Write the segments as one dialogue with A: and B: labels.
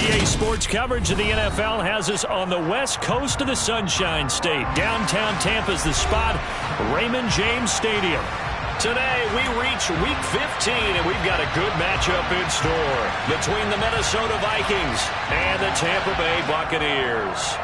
A: EA Sports coverage of the NFL has us on the west coast of the Sunshine State. Downtown Tampa's the spot, Raymond James Stadium. Today, we reach Week 15, and we've got a good matchup in store between the Minnesota Vikings and the Tampa Bay Buccaneers.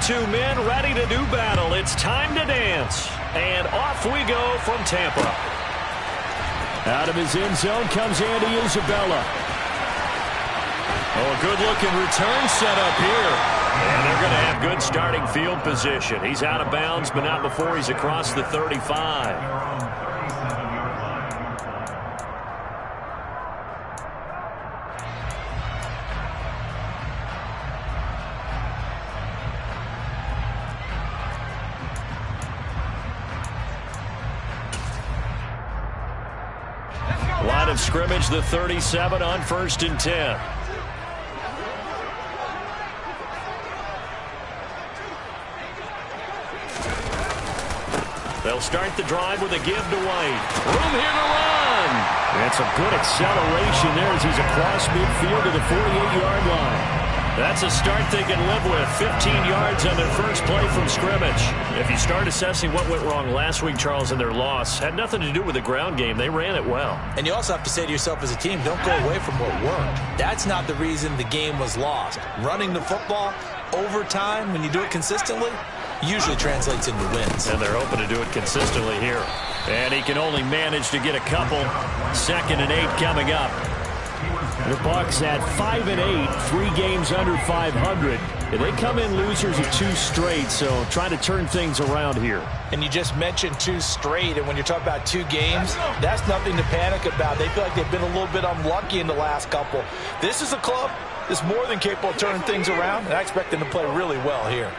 A: Two men ready to do battle. It's time to dance. And off we go from Tampa. Out of his end zone comes Andy Isabella. Oh, a good-looking return set up here. And they're going to have good starting field position. He's out of bounds, but not before he's across the 35. Line of scrimmage, the 37 on 1st and 10. They'll start the drive with a give to White. Room here to run. And some good acceleration there as he's across midfield to the 48-yard line. That's a start they can live with. 15 yards on their first play from scrimmage. If you start assessing what went wrong last week, Charles, in their loss, had nothing to do with the ground game. They ran it well.
B: And you also have to say to yourself as a team, don't go away from what worked. That's not the reason the game was lost. Running the football over time, when you do it consistently, usually translates into wins.
A: And they're hoping to do it consistently here. And he can only manage to get a couple. 2nd and 8 coming up. The Bucs at 5-8, 3 games under 500. And they come in losers of 2 straight, so trying to turn things around here.
B: And you just mentioned 2 straight, and when you're talking about 2 games, that's nothing to panic about. They feel like they've been a little bit unlucky in the last couple. This is a club that's more than capable of turning things around, and I expect them to play really well here.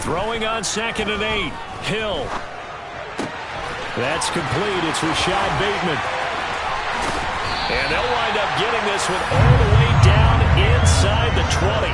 A: Throwing on 2nd and 8, Hill. That's complete. It's Rashad Bateman. And they'll wind up getting this one all the way down inside the 20.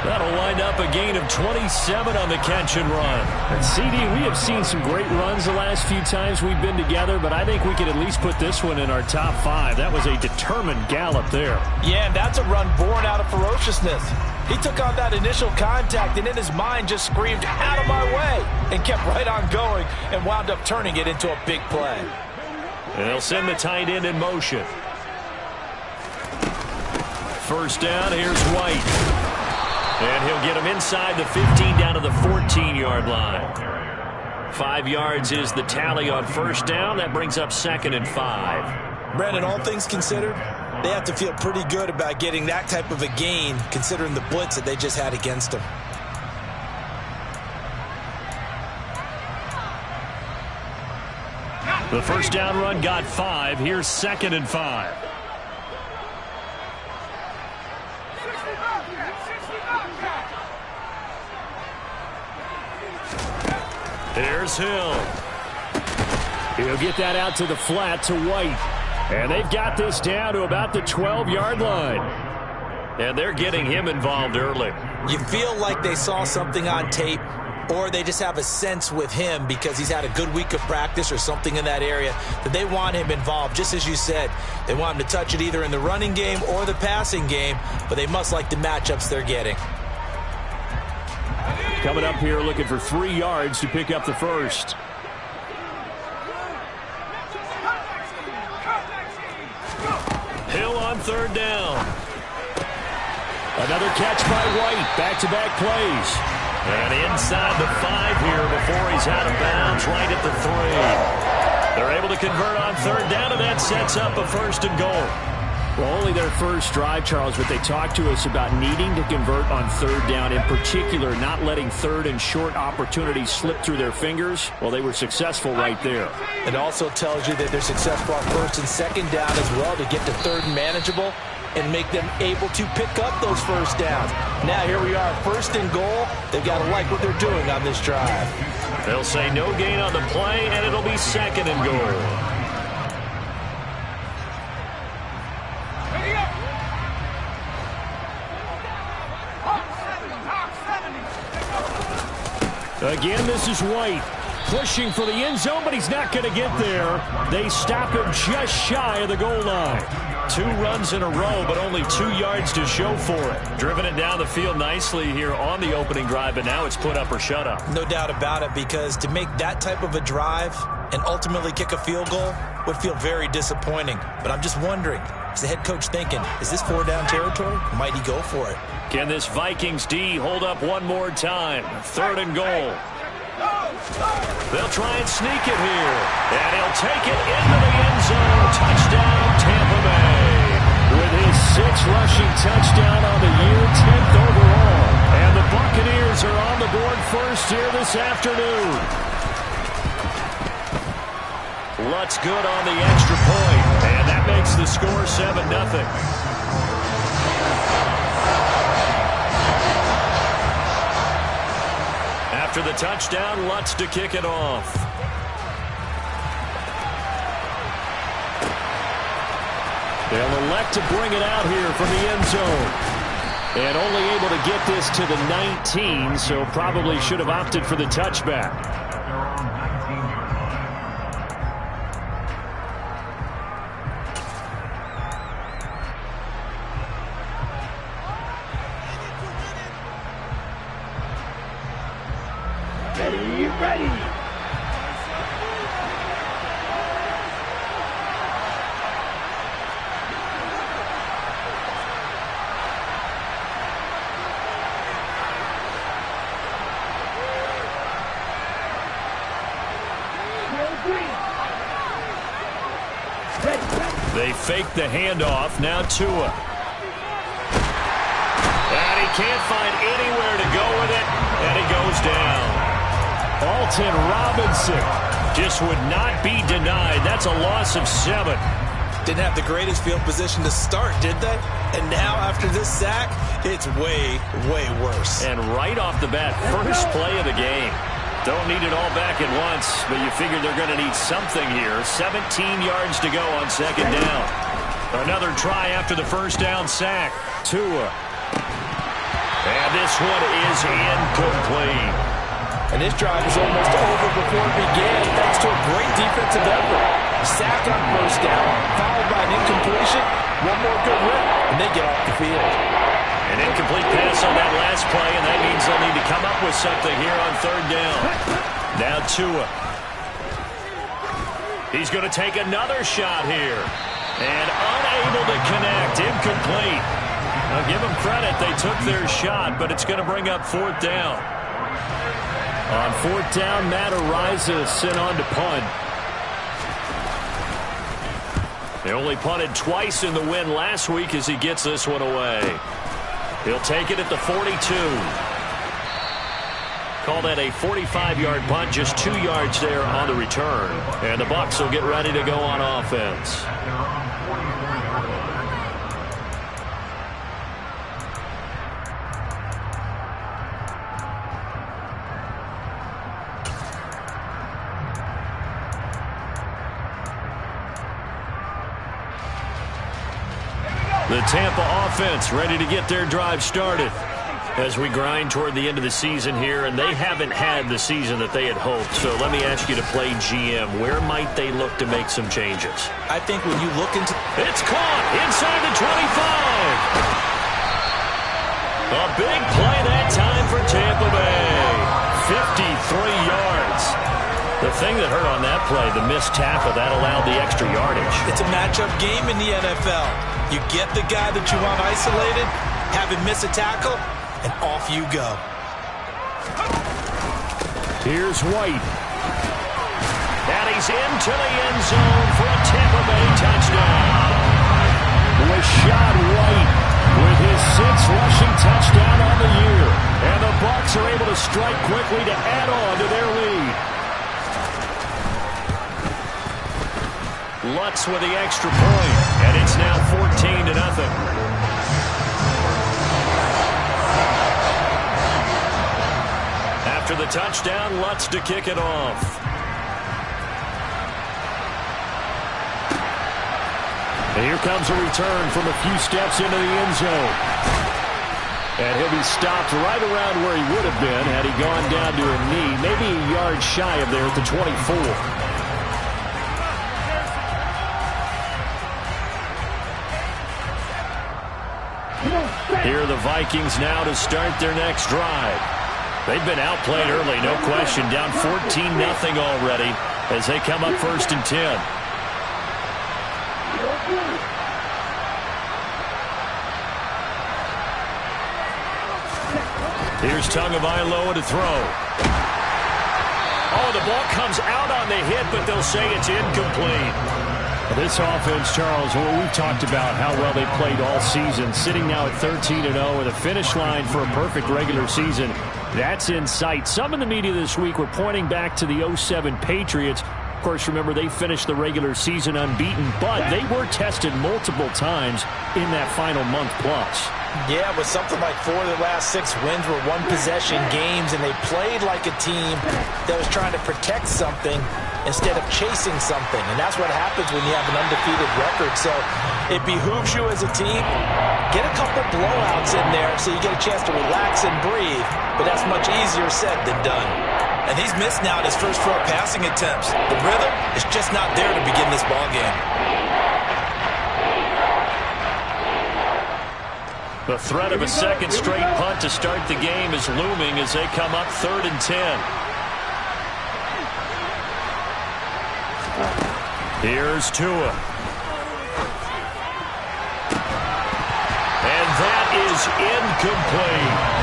A: That'll wind up a gain of 27 on the catch and run. And CD, we have seen some great runs the last few times we've been together, but I think we could at least put this one in our top 5. That was a determined gallop there.
B: Yeah, and that's a run born out of ferociousness. He took on that initial contact and in his mind just screamed, "Out of my way," and kept right on going and wound up turning it into a big play.
A: And they'll send the tight end in motion. First down, here's White. And he'll get him inside the 15 down to the 14-yard line. 5 yards is the tally on first down. That brings up 2nd and 5.
B: Brandon, all things considered, they have to feel pretty good about getting that type of a gain considering the blitz that they just had against them.
A: The first down run got 5. Here's 2nd and 5. Here's Hill. He'll get that out to the flat to White. And they've got this down to about the 12-yard line. And they're getting him involved early.
B: You feel like they saw something on tape, or they just have a sense with him because he's had a good week of practice or something in that area that they want him involved. Just as you said, they want him to touch it either in the running game or the passing game, but they must like the matchups they're getting.
A: Coming up here looking for 3 yards to pick up the first. Hill on 3rd down. Another catch by White. Back-to-back plays. And inside the 5 here before he's out of bounds right at the 3. They're able to convert on 3rd down, and that sets up a 1st and goal. Well, only their first drive, Charles, but they talked to us about needing to convert on 3rd down, in particular not letting 3rd and short opportunities slip through their fingers. Well, they were successful right there.
B: It also tells you that they're successful on 1st and 2nd down as well to get to 3rd and manageable and make them able to pick up those first downs. Now here we are, 1st and goal. They've got to like what they're doing on this drive.
A: They'll say no gain on the play, and it'll be 2nd and goal. Again, this is White. Pushing for the end zone, but he's not going to get there. They stop him just shy of the goal line. 2 runs in a row, but only 2 yards to show for it. Driven it down the field nicely here on the opening drive, but now it's put up or shut up.
B: No doubt about it, because to make that type of a drive and ultimately kick a field goal would feel very disappointing. But I'm just wondering, is the head coach thinking, is this 4-down territory? Might he go for it?
A: Can this Vikings D hold up one more time? 3rd and goal. They'll try and sneak it here. And he'll take it into the end zone. Touchdown, Tampa Bay. With his 6th rushing touchdown on the year, 10th overall. And the Buccaneers are on the board first here this afternoon. Lutz good on the extra point. And that makes the score 7-0. After the touchdown, Lutz to kick it off. They'll elect to bring it out here from the end zone. And only able to get this to the 19, so probably should have opted for the touchback.
C: Ready.
A: They fake the handoff. Now Tua. And he can't find anywhere to go with it. And he goes down. Alton Robinson just would not be denied. That's a loss of 7.
B: Didn't have the greatest field position to start, did they? And now after this sack, it's way, way worse.
A: And right off the bat, first play of the game. Don't need it all back at once, but you figure they're going to need something here. 17 yards to go on 2nd down. Another try after the first down sack. Tua. And this one is incomplete.
B: And this drive is almost over before it began, thanks to a great defensive effort. Sack on first down, followed by an incompletion. One more good rip, and they get off the field.
A: An incomplete pass on that last play, and that means they'll need to come up with something here on 3rd down. Now Tua. He's going to take another shot here. And unable to connect, incomplete. Now give them credit, they took their shot, but it's going to bring up 4th down. On 4th down, Matt Araiza sent on to punt. They only punted twice in the win last week as he gets this one away. He'll take it at the 42. Call that a 45-yard punt, just 2 yards there on the return. And the Bucs will get ready to go on offense. The Tampa offense ready to get their drive started as we grind toward the end of the season here, and they haven't had the season that they had hoped. So let me ask you to play GM. Where might they look to make some changes?
B: I think when you look into...
A: It's caught inside the 25. A big play that time for Tampa Bay. 53 yards. The thing that hurt on that play, the missed tackle, that allowed the extra yardage.
B: It's a matchup game in the NFL. You get the guy that you want isolated, have him miss a tackle, and off you go.
A: Here's White. And he's into the end zone for a Tampa Bay touchdown. Rachaad White with his 6th rushing touchdown on the year. And the Bucs are able to strike quickly to add on to their lead. Lutz with the extra point, and it's now 14-0. After the touchdown, Lutz to kick it off. And here comes a return from a few steps into the end zone. And he'll be stopped right around where he would have been had he gone down to a knee, maybe a yard shy of there at the 24. Here are the Vikings now to start their next drive. They've been outplayed early, no question, down 14-0 already as they come up 1st and 10. Here's Tagovailoa to throw. Oh, the ball comes out on the hit, but they'll say it's incomplete. This offense, Charles, well, we've talked about how well they played all season, sitting now at 13-0 with a finish line for a perfect regular season. That's in sight. Some in the media this week were pointing back to the 07 Patriots. Of course, remember, they finished the regular season unbeaten, but they were tested multiple times in that final month plus.
B: Yeah, with something like 4 of the last 6 wins were one-possession games, and they played like a team that was trying to protect something instead of chasing something. And that's what happens when you have an undefeated record. So it behooves you as a team, get a couple blowouts in there so you get a chance to relax and breathe. But that's much easier said than done. And he's missed now at his first 4 passing attempts. The rhythm is just not there to begin this ballgame.
A: The threat of a second straight punt to start the game is looming as they come up 3rd and 10. Here's Tua. And that is incomplete.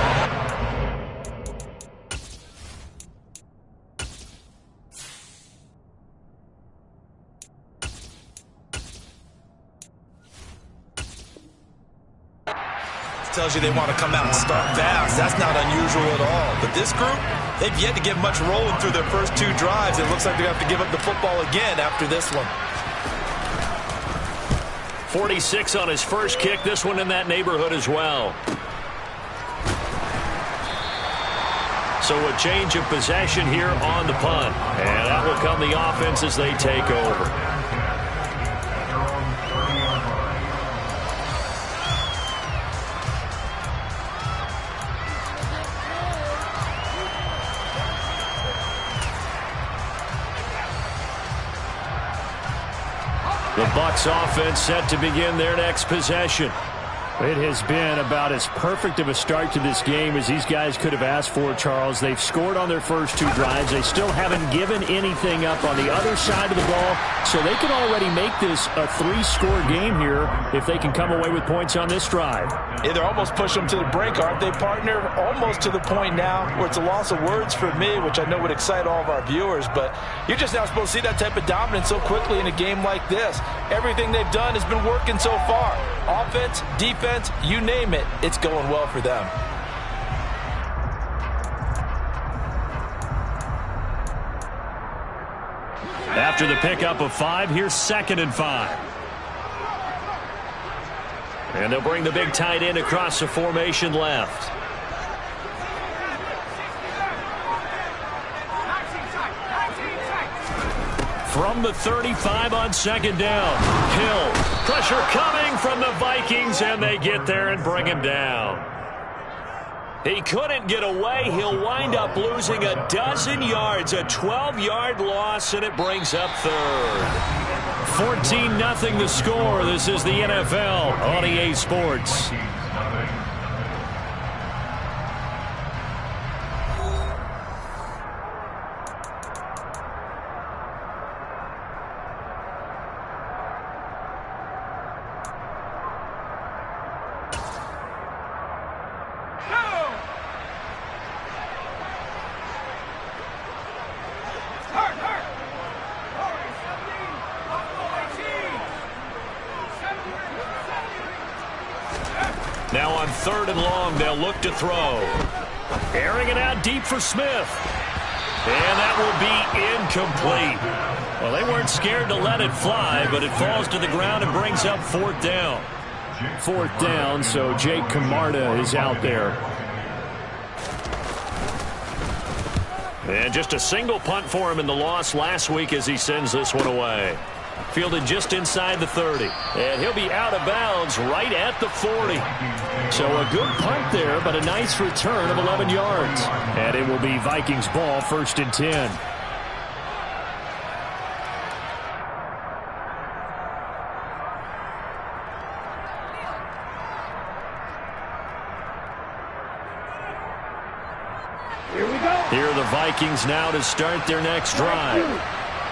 B: Tells you they want to come out and start fast. That's not unusual at all. But this group, they've yet to get much rolling through their first 2 drives. It looks like they have to give up the football again after this one.
A: 46 on his first kick. This one in that neighborhood as well. So a change of possession here on the punt. And that will come the offense as they take over. The Bucs offense set to begin their next possession. It has been about as perfect of a start to this game as these guys could have asked for, Charles. They've scored on their first 2 drives. They still haven't given anything up on the other side of the ball, so they can already make this a 3-score game here if they can come away with points on this drive.
B: Yeah, they're almost pushing them to the brink, aren't they, partner? Almost to the point now where it's a loss of words for me, which I know would excite all of our viewers, but you're just not supposed to see that type of dominance so quickly in a game like this. Everything they've done has been working so far. Offense, defense, you name it, it's going well for them.
A: After the pickup of 5, here's 2nd and 5. And they'll bring the big tight end across the formation left. From the 35 on 2nd down. Hill. Pressure coming from the Vikings, and they get there and bring him down. He couldn't get away. He'll wind up losing a dozen yards, a 12-yard loss, and it brings up 3rd. 14-0 the score. This is the NFL on EA Sports. Now on 3rd and long, they'll look to throw. Airing it out deep for Smith. And that will be incomplete. Well, they weren't scared to let it fly, but it falls to the ground and brings up 4th down. 4th down, so Jake Camarda is out there. And just a single punt for him in the loss last week as he sends this one away. Fielded just inside the 30. And he'll be out of bounds right at the 40. So a good punt there, but a nice return of 11 yards. And it will be Vikings ball, 1st and 10. Here are the Vikings now to start their next drive.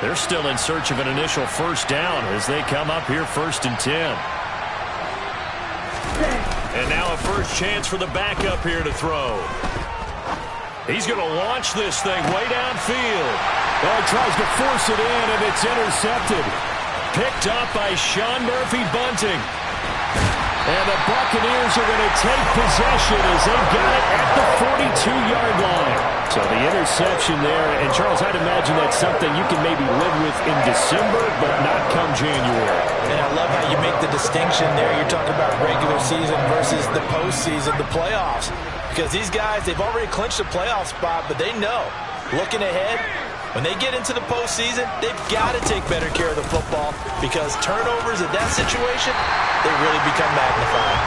A: They're still in search of an initial first down as they come up here 1st and 10. And now a first chance for the backup here to throw. He's going to launch this thing way downfield. Oh, he tries to force it in, and it's intercepted. Picked up by Sean Murphy-Bunting. And the Buccaneers are going to take possession as they've got it at the 42-yard line. So the interception there, and Charles, I'd imagine that's something you can maybe live with in December, but not come January.
B: And I love how you make the distinction there. You're talking about regular season versus the postseason, the playoffs. Because these guys, they've already clinched a playoff spot, but they know, looking ahead, when they get into the postseason, they've got to take better care of the football because turnovers in that situation, they really become magnified.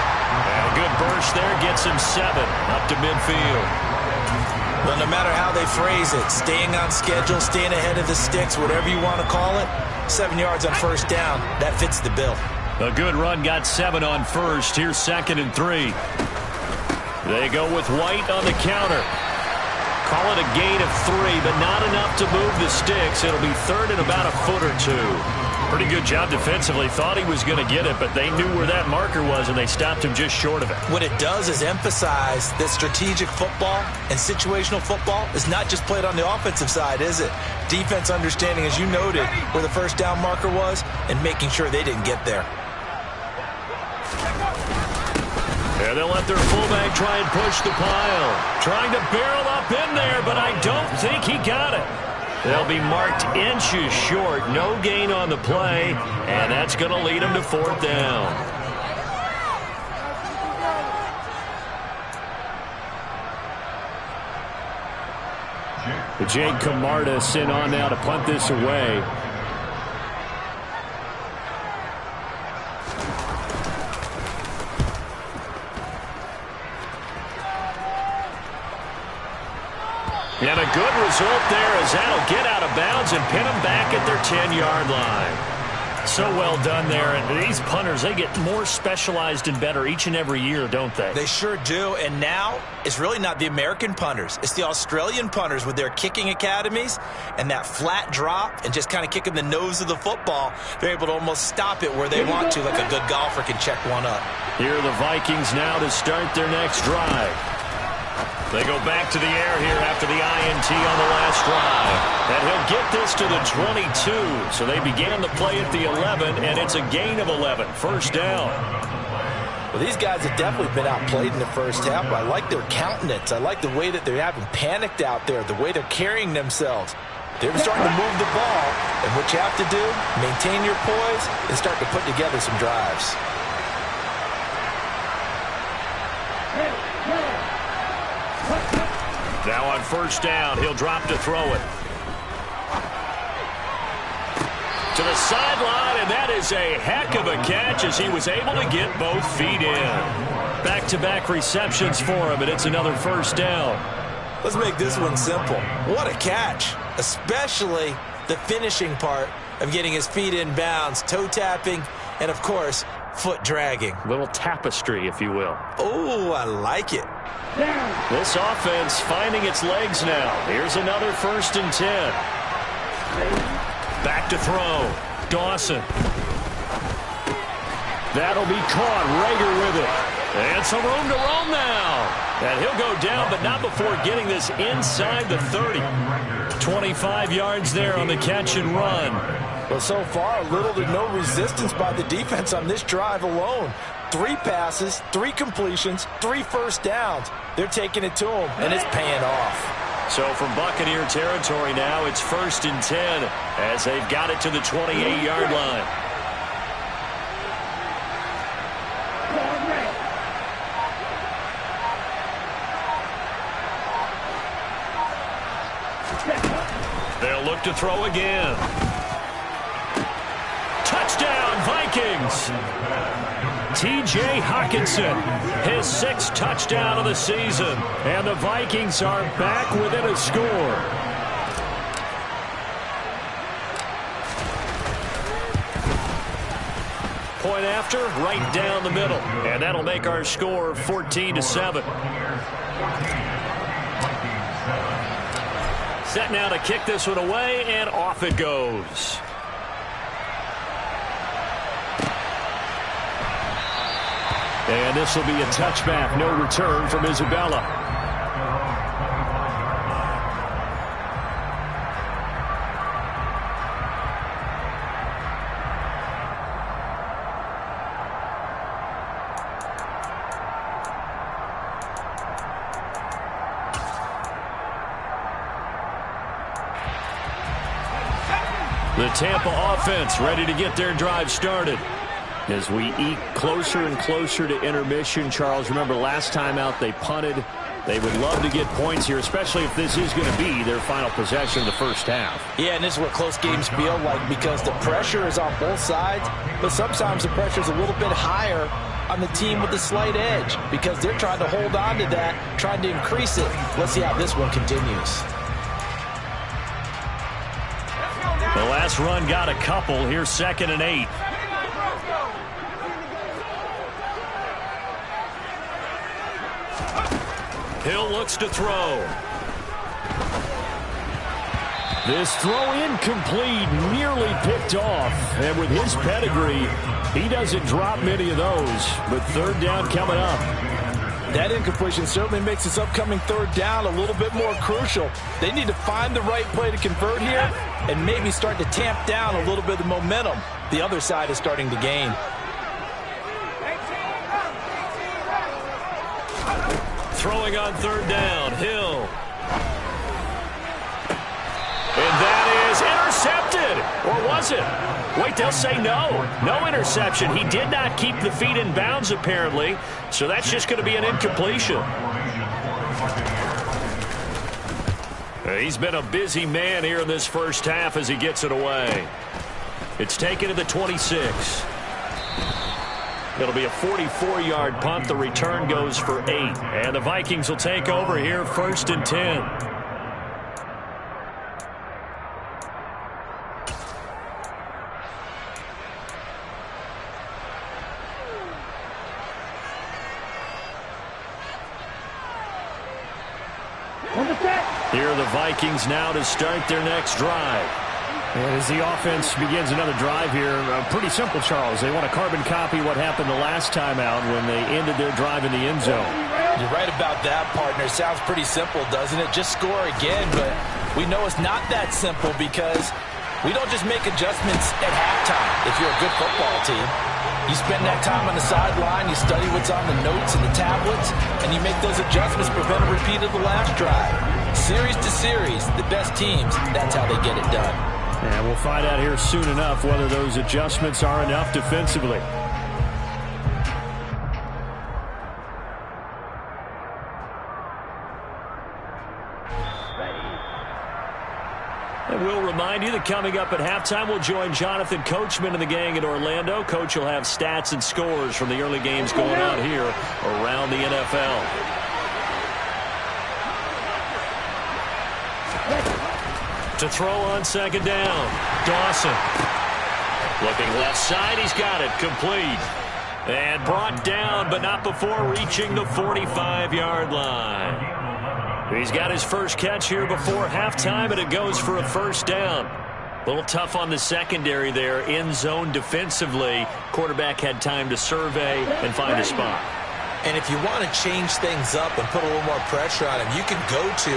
A: And a good burst there gets him 7 up to midfield.
B: But no matter how they phrase it, staying on schedule, staying ahead of the sticks, whatever you want to call it, 7 yards on first down, that fits the bill.
A: A good run got 7 on first. Here's 2nd and 3. They go with White on the counter. Call it a gain of 3, but not enough to move the sticks. It'll be 3rd and about a foot or 2. Pretty good job defensively. Thought he was going to get it, but they knew where that marker was, and they stopped him just short of it.
B: What it does is emphasize that strategic football and situational football is not just played on the offensive side, is it? Defense understanding, as you noted, where the first down marker was and making sure they didn't get there.
A: And they'll let their fullback try and push the pile. Trying to barrel up in there, but I don't think he got it. They'll be marked inches short. No gain on the play, and that's going to lead them to 4th down. Jake Camarda sent on now to punt this away. And a good result there as that'll get out of bounds and pin them back at their 10-yard line. So well done there. And these punters, they get more specialized and better each and every year, don't they?
B: They sure do. And now it's really not the American punters. It's the Australian punters with their kicking academies and that flat drop and just kind of kicking the nose of the football. They're able to almost stop it where they want to, like a good golfer can check one up.
A: Here are the Vikings now to start their next drive. They go back to the air here after the INT on the last drive. And he'll get this to the 22. So they began the play at the 11, and it's a gain of 11. First down.
B: Well, these guys have definitely been outplayed in the first half. But I like their countenance. I like the way that they're having panicked out there, the way they're carrying themselves. They're starting to move the ball. And what you have to do, maintain your poise and start to put together some drives.
A: Now on first down, he'll drop to throw it. To the sideline, and that is a heck of a catch as he was able to get both feet in. Back-to-back receptions for him, and it's another first down.
B: Let's make this one simple. What a catch, especially the finishing part of getting his feet in bounds, toe tapping, and of course, foot dragging.
A: Little tapestry, if you will.
B: Oh, I like it.
A: This offense finding its legs now. Here's another 1st and 10. Back to throw. Dawson. That'll be caught. Rager with it. And some room to roam now. And he'll go down, but not before getting this inside the 30. 25 yards there on the catch and run.
B: Well, so far, little to no resistance by the defense on this drive alone. 3 passes, 3 completions, 3 first downs. They're taking it to him, and it's paying off.
A: So from Buccaneer territory now, it's 1st and 10 as they've got it to the 28-yard line. They'll look to throw again. Touchdown, Vikings! T.J. Hockenson, his 6th touchdown of the season. And the Vikings are back within a score. Point after, right down the middle. And that'll make our score 14-7. Set now to kick this one away, and off it goes. And this will be a touchback. No return from Isabella. The Tampa offense ready to get their drive started. As we eke closer and closer to intermission, Charles, remember last time out they punted. They would love to get points here, especially if this is going to be their final possession of the first half.
B: Yeah, and this is what close games feel like because the pressure is on both sides, but sometimes the pressure is a little bit higher on the team with the slight edge because they're trying to hold on to that, trying to increase it. Let's see how this one continues.
A: The last run got a couple. Here's 2nd and 8. Hill looks to throw. This throw incomplete, nearly picked off. And with his pedigree, he doesn't drop many of those. But 3rd down coming up.
B: That incompletion certainly makes this upcoming 3rd down a little bit more crucial. They need to find the right play to convert here and maybe start to tamp down a little bit of momentum the other side is starting to gain.
A: Throwing on 3rd down, Hill. And that is intercepted. Or was it? Wait, they'll say no. No interception. He did not keep the feet in bounds, apparently. So that's just going to be an incompletion. He's been a busy man here in this first half as he gets it away. It's taken to the 26. It'll be a 44-yard punt. The return goes for 8. And the Vikings will take over here 1st and 10. Here are the Vikings now to start their next drive. And as the offense begins another drive here, pretty simple, Charles. They want to carbon copy what happened the last time out when they ended their drive in the end zone.
B: You're right about that, partner. Sounds pretty simple, doesn't it? Just score again, but we know it's not that simple because we don't just make adjustments at halftime if you're a good football team. You spend that time on the sideline, you study what's on the notes and the tablets, and you make those adjustments to prevent a repeat of the last drive. Series to series, the best teams, that's how they get it done.
A: And we'll find out here soon enough whether those adjustments are enough defensively. And we'll remind you that coming up at halftime, we'll join Jonathan Coachman and the gang in Orlando. Coach will have stats and scores from the early games going on here around the NFL. To throw on 2nd down, Dawson. Looking left side, he's got it, complete. And brought down, but not before reaching the 45-yard line. He's got his first catch here before halftime, and it goes for a 1st down. A little tough on the secondary there, in zone defensively. Quarterback had time to survey and find a spot.
B: And if you want to change things up and put a little more pressure on him, you can go to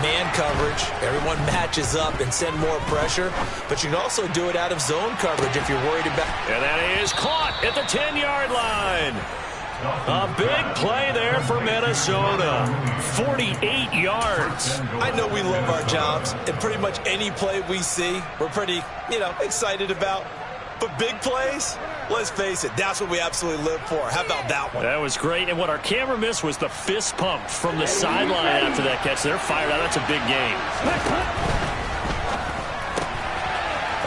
B: man coverage. Everyone matches up and send more pressure. But you can also do it out of zone coverage if you're worried about.
A: And that is caught at the 10-yard line. A big play there for Minnesota. 48 yards.
B: I know we love our jobs, and pretty much any play we see, we're pretty, excited about. But big plays, let's face it, that's what we absolutely live for. How about that one?
A: That was great. And what our camera missed was the fist pump from the sideline after that catch. They're fired out. That's a big game.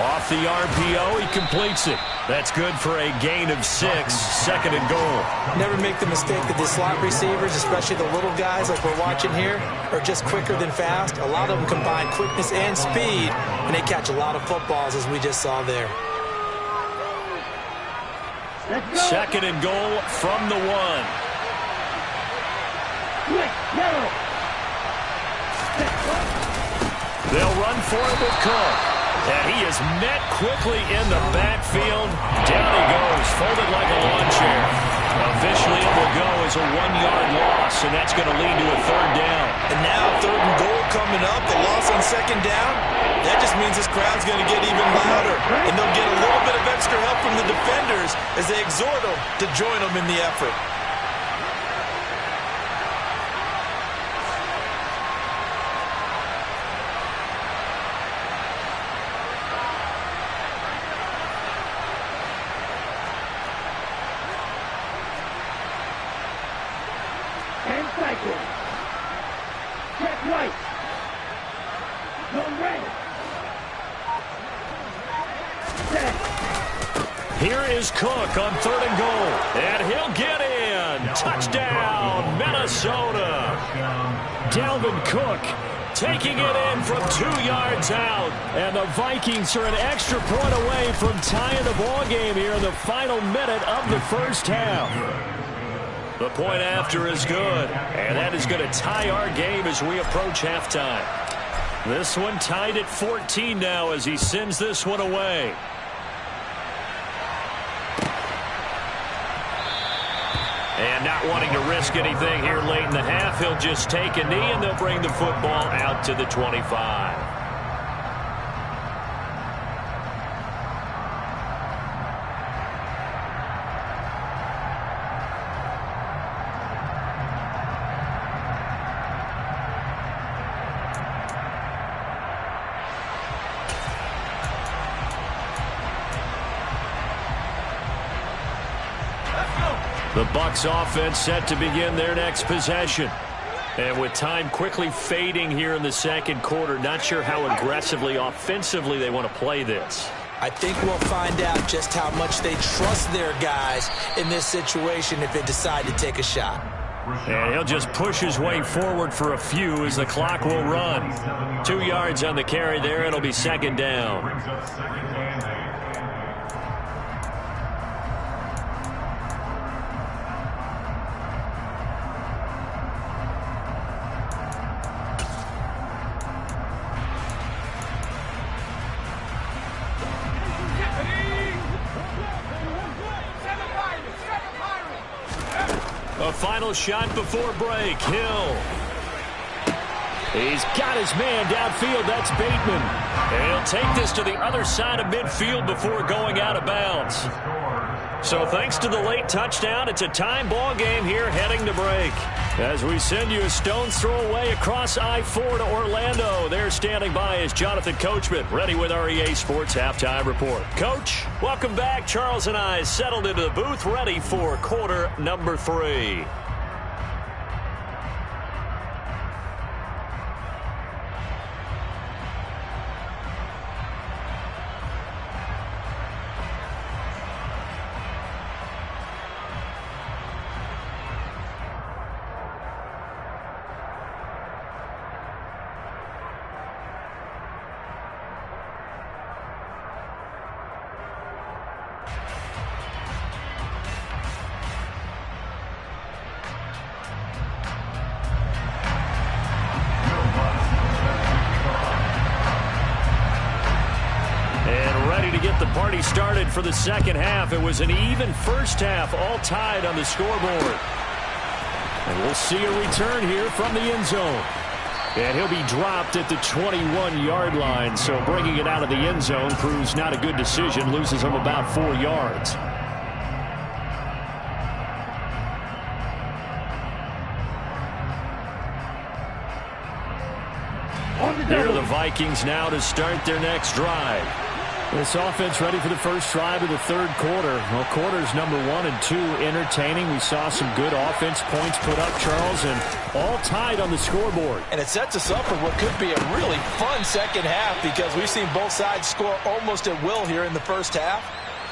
A: Off the RPO, he completes it. That's good for a gain of 6, second and goal.
B: Never make the mistake that the slot receivers, especially the little guys like we're watching here, are just quicker than fast. A lot of them combine quickness and speed, and they catch a lot of footballs, as we just saw there.
A: Second and goal from the 1. They'll run for it with Cook. And he is met quickly in the backfield. Down he goes, folded like a lawn chair. Officially, it will go as a 1-yard loss, and that's going to lead to a third down.
B: And now third and goal coming up, the loss on second down. That just means this crowd's going to get even louder, and they'll get a little bit of extra help from the defenders as they exhort them to join them in the effort.
A: Here is Cook on third and goal, and he'll get in. Touchdown, Minnesota. Dalvin Cook taking it in from 2 yards out, and the Vikings are an extra point away from tying the ball game here in the final minute of the first half. The point after is good, and that is going to tie our game as we approach halftime. This one tied at 14 now as he sends this one away. And not wanting to risk anything here late in the half, he'll just take a knee, and they'll bring the football out to the 25. The Bucs offense set to begin their next possession. And with time quickly fading here in the second quarter, not sure how aggressively, offensively they want to play this.
B: I think we'll find out just how much they trust their guys in this situation if they decide to take a shot.
A: And he'll just push his way forward for a few as the clock will run. 2 yards on the carry there. It'll be second down. A final shot before break. Hill. He's got his man downfield. That's Bateman. And he'll take this to the other side of midfield before going out of bounds. So thanks to the late touchdown, it's a time ball game here heading to break. As we send you a stone's throw away across I-4 to Orlando. There standing by is Jonathan Coachman, ready with our EA Sports Halftime Report. Coach, welcome back. Charles and I settled into the booth, ready for quarter number 3. Started for the second half. It was an even first half, all tied on the scoreboard. And we'll see a return here from the end zone. And he'll be dropped at the 21-yard line, so bringing it out of the end zone proves not a good decision, loses him about 4 yards. Here are the Vikings now to start their next drive. This offense ready for the first drive of the third quarter. Well, quarters number 1 and 2 entertaining. We saw some good offense points put up, Charles, and all tied on the scoreboard.
B: And it sets us up for what could be a really fun second half because we've seen both sides score almost at will here in the first half.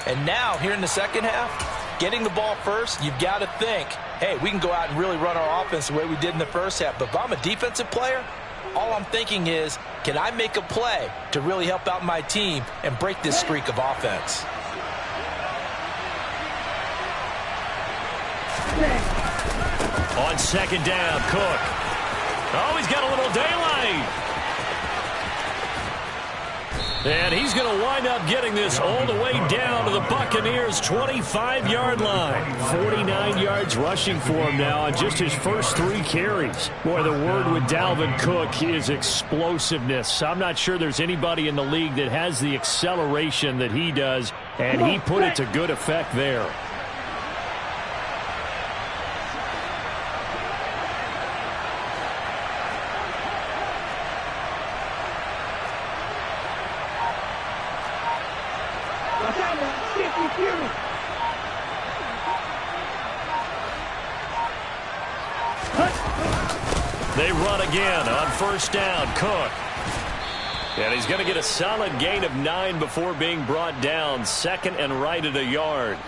B: And now, here in the second half, getting the ball first, you've got to think, hey, we can go out and really run our offense the way we did in the first half. But if I'm a defensive player, all I'm thinking is, can I make a play to really help out my team and break this streak of offense?
A: On second down, Cook. Oh, he's got a little daylight. And he's going to wind up getting this all the way down to the Buccaneers' 25-yard line. 49 yards rushing for him now on just his first 3 carries. Boy, the word with Dalvin Cook is explosiveness. I'm not sure there's anybody in the league that has the acceleration that he does, and he put it to good effect there. They run again on first down, Cook. And he's going to get a solid gain of 9 before being brought down. Second and right at a yard.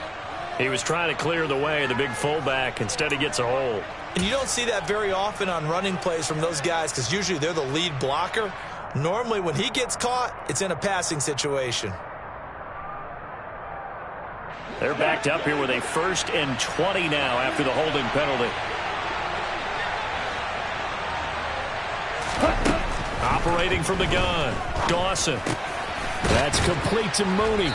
A: He was trying to clear the way, the big fullback. Instead, he gets a hole.
B: And you don't see that very often on running plays from those guys because usually they're the lead blocker. Normally, when he gets caught, it's in a passing situation.
A: They're backed up here with a 1st and 20 now after the holding penalty. Operating from the gun, Dawson. That's complete to Mooney.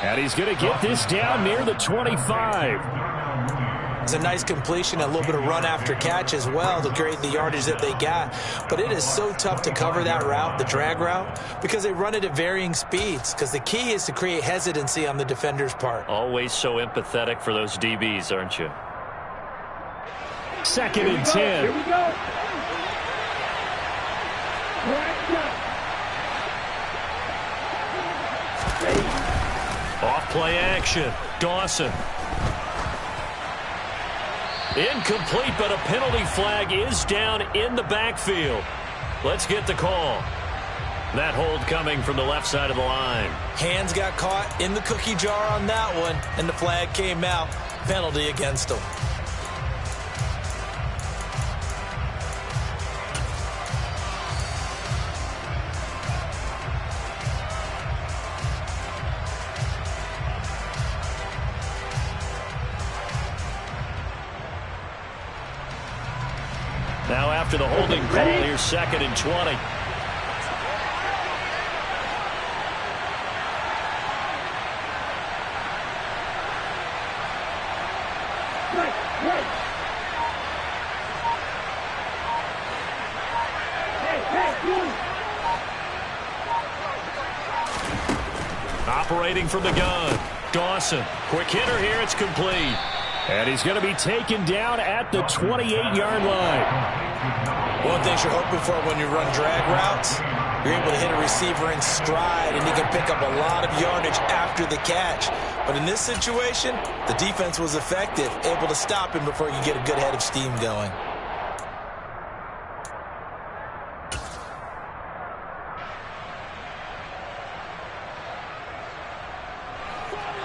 A: And he's going to get this down near the 25.
B: It's a nice completion, a little bit of run after catch as well to create the yardage that they got. But it is so tough to cover that route, the drag route, because they run it at varying speeds. Because the key is to create hesitancy on the defender's part.
A: Always so empathetic for those DBs, aren't you? 2nd and 10.
C: Here we go.
A: Off play action. Dawson. Incomplete, but a penalty flag is down in the backfield. Let's get the call. That hold coming from the left side of the line.
B: Hands got caught in the cookie jar on that one, and the flag came out. Penalty against him.
A: Now after the holding call, here's 2nd and 20. Operating from the gun, Dawson. Quick hitter here, it's complete. And he's going to be taken down at the 28-yard line.
B: One thing you're hoping for when you run drag routes, you're able to hit a receiver in stride, and he can pick up a lot of yardage after the catch. But in this situation, the defense was effective, able to stop him before you get a good head of steam going.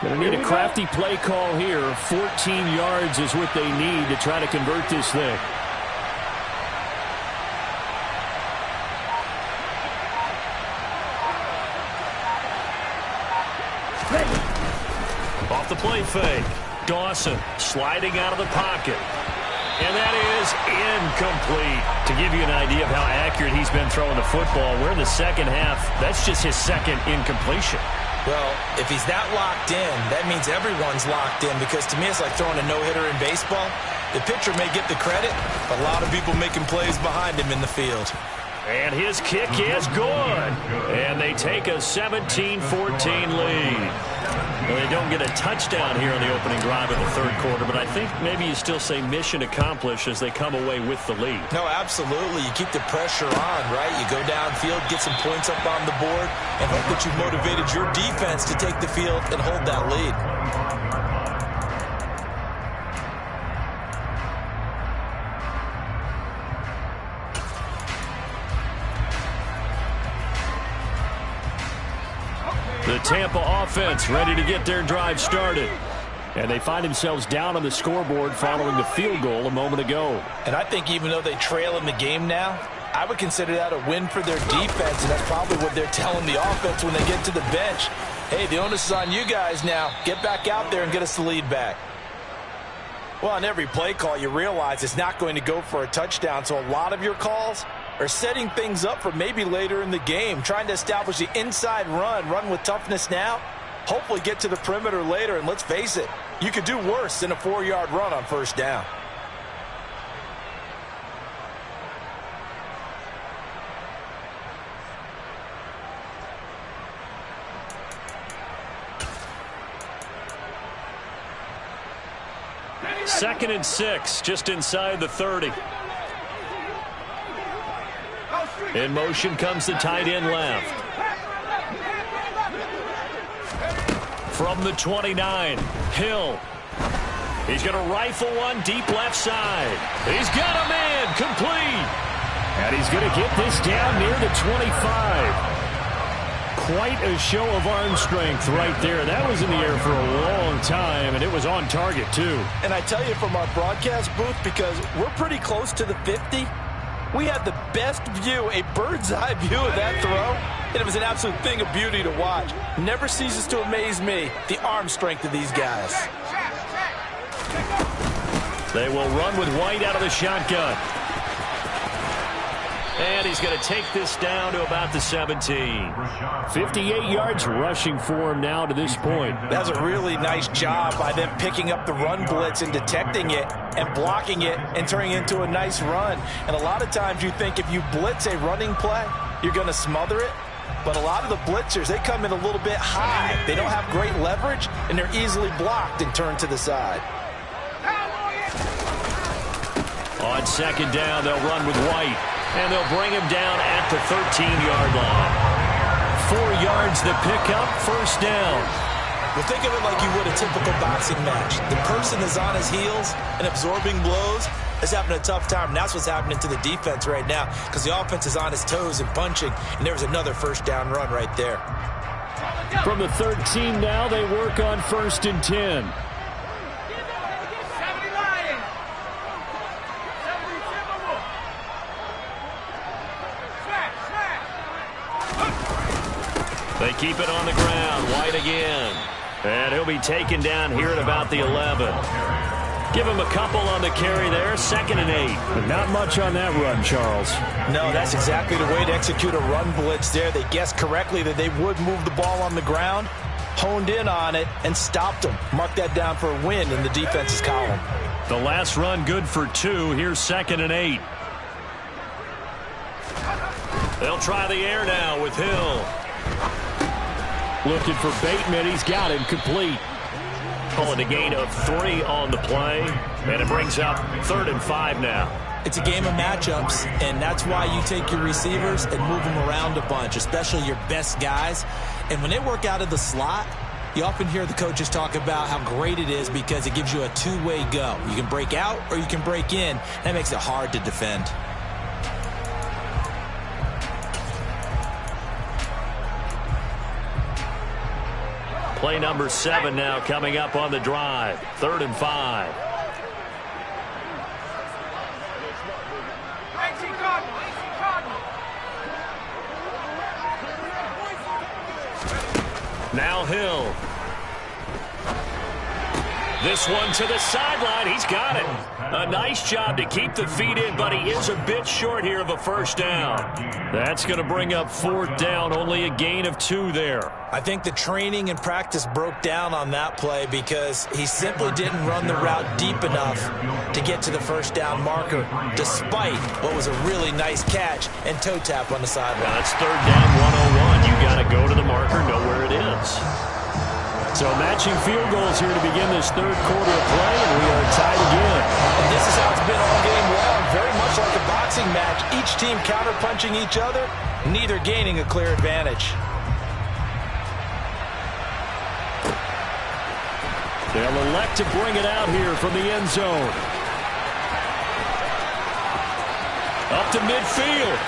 A: Going to need a crafty play call here. 14 yards is what they need to try to convert this thing. Off the play fake. Dawson sliding out of the pocket. And that is incomplete. To give you an idea of how accurate he's been throwing the football, we're in the second half. That's just his 2nd incompletion.
B: Well, if he's that locked in, that means everyone's locked in, because to me it's like throwing a no-hitter in baseball. The pitcher may get the credit, but a lot of people making plays behind him in the field.
A: And his kick is good. And they take a 17-14 lead. Well, they don't get a touchdown here on the opening drive of the third quarter, but I think maybe you still say mission accomplished as they come away with the lead.
B: No, absolutely. You keep the pressure on, right? You go downfield, get some points up on the board, and hope that you've motivated your defense to take the field and hold that lead.
A: The Tampa offense ready to get their drive started. And they find themselves down on the scoreboard following the field goal a moment ago.
B: And I think even though they trail in the game now, I would consider that a win for their defense, and that's probably what they're telling the offense when they get to the bench. Hey, the onus is on you guys now. Get back out there and get us the lead back. Well, on every play call, you realize it's not going to go for a touchdown, so a lot of your calls are setting things up for maybe later in the game, trying to establish the inside run with toughness now, hopefully get to the perimeter later, and let's face it, you could do worse than a 4-yard run on first down.
A: Second and 6, just inside the 30. In motion comes the tight end left. From the 29, Hill. He's going to rifle one deep left side. He's got a man complete. And he's going to get this down near the 25. Quite a show of arm strength right there. That was in the air for a long time, and it was on target, too.
B: And I tell you from our broadcast booth, because we're pretty close to the 50, we had the best view, a bird's-eye view of that throw, and it was an absolute thing of beauty to watch. Never ceases to amaze me, the arm strength of these guys.
A: They will run with White out of the shotgun. And he's going to take this down to about the 17. 58 yards rushing for him now to this point.
B: That's a really nice job by them picking up the run blitz and detecting it and blocking it and turning it into a nice run. And a lot of times you think if you blitz a running play, you're going to smother it. But a lot of the blitzers, they come in a little bit high. They don't have great leverage, and they're easily blocked and turned to the side.
A: On second down, they'll run with White. And they'll bring him down at the 13-yard line. 4 yards the pickup, first down.
B: Well, think of it like you would a typical boxing match. The person is on his heels and absorbing blows is having a tough time. And that's what's happening to the defense right now, because the offense is on his toes and punching, and there's another first down run right there.
A: From the 13 now, they work on first and 10. They keep it on the ground. White again. And he'll be taken down here at about the 11. Give him a couple on the carry there. Second and 8. But not much on that run, Charles.
B: No, that's exactly the way to execute a run blitz there. They guessed correctly that they would move the ball on the ground, honed in on it, and stopped them. Mark that down for a win in the defense's column.
A: The last run good for 2. Here's second and 8. They'll try the air now with Hill. Looking for Bateman. He's got him complete. Calling a gain of 3 on the play. And it brings up 3rd and 5 now.
B: It's a game of matchups, and that's why you take your receivers and move them around a bunch, especially your best guys. And when they work out of the slot, you often hear the coaches talk about how great it is because it gives you a two-way go. You can break out or you can break in. That makes it hard to defend.
A: Play number 7 now coming up on the drive. 3rd and 5. Now Hill. This one to the sideline. He's got it. A nice job to keep the feet in, but he is a bit short here of a first down. That's going to bring up fourth down. Only a gain of 2 there.
B: I think the training and practice broke down on that play because he simply didn't run the route deep enough to get to the first down marker, despite what was a really nice catch and toe tap on the sideline.
A: That's third down 101. You got to go to the marker, know where it is. So matching field goals here to begin this third quarter of play, and we are tied again.
B: And this is how it's been all game long, very much like a boxing match. Each team counter-punching each other, neither gaining a clear advantage.
A: They'll elect to bring it out here from the end zone. Up to midfield.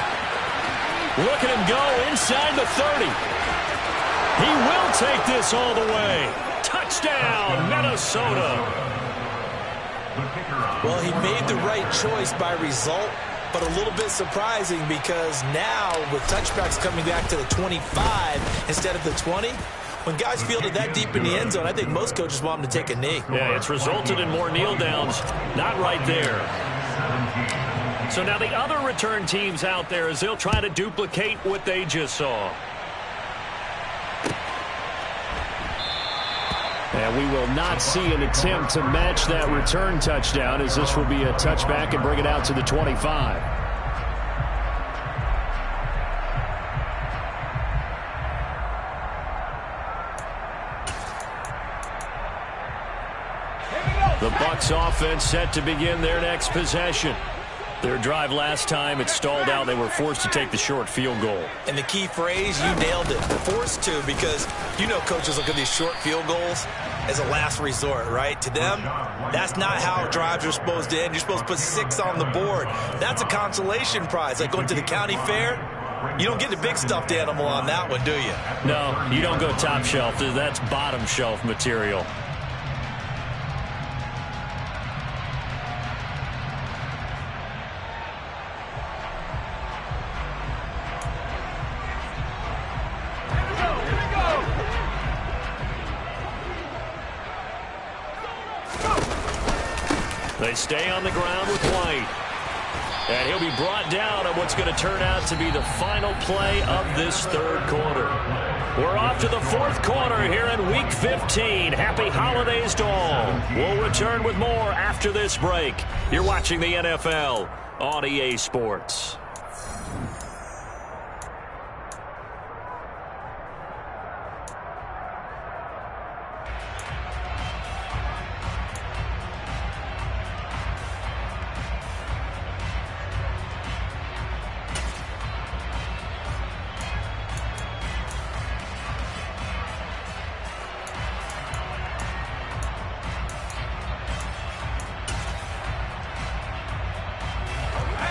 A: Look at him go inside the 30. He will take this all the way. Touchdown, Minnesota.
B: Well, he made the right choice by result, but a little bit surprising because now with touchbacks coming back to the 25 instead of the 20, when guys fielded that deep in the end zone, I think most coaches want them to take a knee.
A: Yeah, it's resulted in more kneel downs. Not right there. So now the other return teams out there as they'll try to duplicate what they just saw. And we will not see an attempt to match that return touchdown, as this will be a touchback and bring it out to the 25. The Bucs offense set to begin their next possession. Their drive last time, it stalled out. They were forced to take the short field goal.
B: And the key phrase, you nailed it, forced to, because you know coaches look at these short field goals as a last resort, right? To them, that's not how drives are supposed to end. You're supposed to put 6 on the board. That's a consolation prize, like going to the county fair. You don't get the big stuffed animal on that one, do you?
A: No, you don't go top shelf. That's bottom shelf material. They stay on the ground with White. And he'll be brought down on what's going to turn out to be the final play of this third quarter. We're off to the fourth quarter here in Week 15. Happy holidays to all. We'll return with more after this break. You're watching the NFL on EA Sports.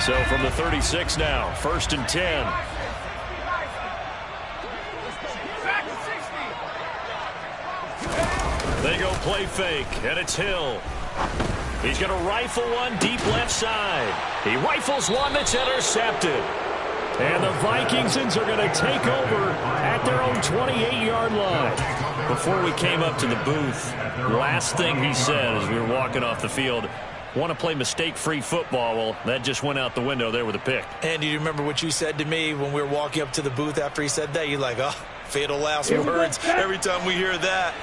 A: So from the 36 now, 1st and 10. They go play fake, and it's Hill. He's going to rifle one deep left side. He rifles one that's intercepted. And the Vikings are going to take over at their own 28-yard line. Before we came up to the booth, last thing he said as we were walking off the field, want to play mistake-free football. Well, that just went out the window there with a pick.
B: And do you remember what you said to me when we were walking up to the booth after he said that? You're like, oh, fatal last words. Every time we hear that,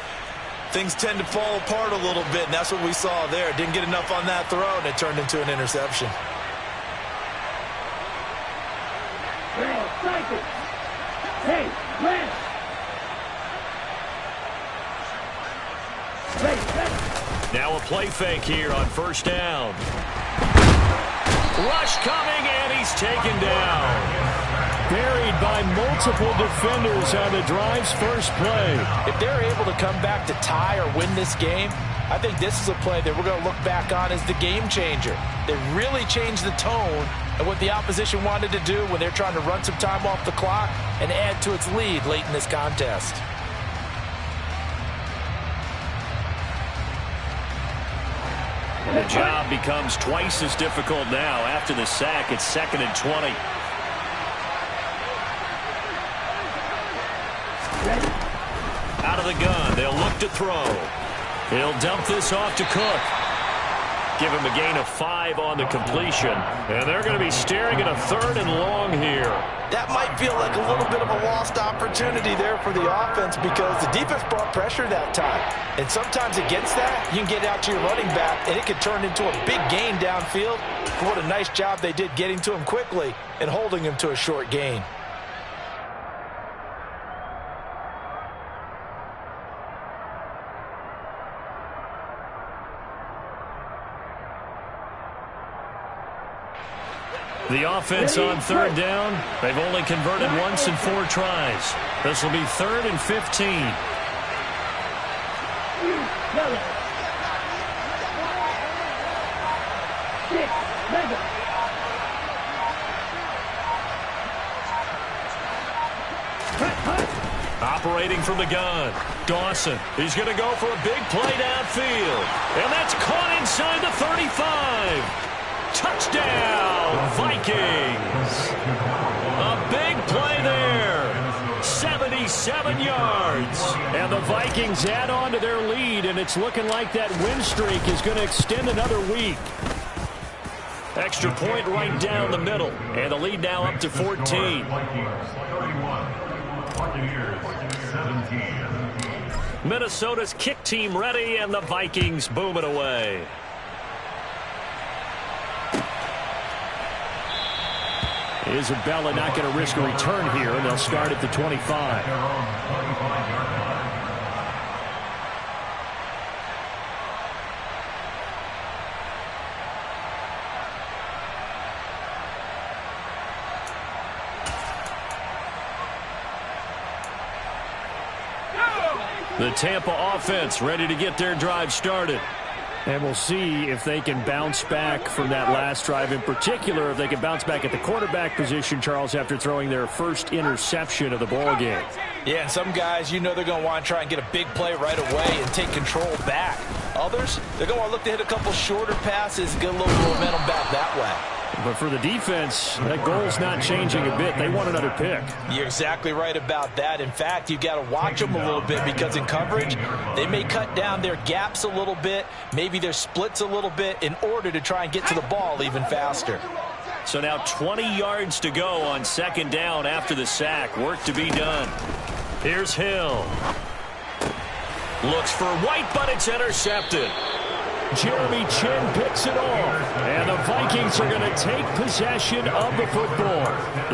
B: things tend to fall apart a little bit, and that's what we saw there. Didn't get enough on that throw, and it turned into an interception.
C: Hey,
A: now a play fake here on first down. Rush coming, and he's taken down. Buried by multiple defenders on the drive's first play.
B: If they're able to come back to tie or win this game, I think this is a play that we're going to look back on as the game changer. They really changed the tone of what the opposition wanted to do when they're trying to run some time off the clock and add to its lead late in this contest.
A: The job becomes twice as difficult now. After the sack, it's 2nd and 20. Out of the gun, they'll look to throw. He'll dump this off to Cook. Give him a gain of 5 on the completion. And they're going to be staring at a 3rd and long here.
B: That might feel like a little bit of a lost opportunity there for the offense because the defense brought pressure that time. And sometimes against that, you can get out to your running back, and it could turn into a big gain downfield. What a nice job they did getting to him quickly and holding him to a short gain.
A: The offense on 3rd down. They've only converted once in 4 tries. This will be 3rd and 15. Operating from the gun, Dawson. He's going to go for a big play downfield. And that's caught inside the 35. Touchdown, Vikings. A big play there. 77 yards. And the Vikings add on to their lead, and it's looking like that win streak is going to extend another week. Extra point right down the middle. And the lead now up to 14. Minnesota's kick team ready, and the Vikings boom it away. Isabella not going to risk a return here, and they'll start at the 25. The Tampa offense ready to get their drive started. And we'll see if they can bounce back from that last drive. In particular, if they can bounce back at the quarterback position, Charles, after throwing their first interception of the ball game.
B: Yeah, and some guys, you know they're going to want to try and get a big play right away and take control back. Others, they're going to want to look to hit a couple shorter passes and get a little momentum back that way.
A: But for the defense, that goal's not changing a bit. They want another pick.
B: You're exactly right about that. In fact, you've got to watch them a little bit because in coverage, they may cut down their gaps a little bit, maybe their splits a little bit in order to try and get to the ball even faster.
A: So now 20 yards to go on 2nd down after the sack. Work to be done. Here's Hill. Looks for White, but it's intercepted. Jeremy Chinn picks it off. And the Vikings are going to take possession of the football.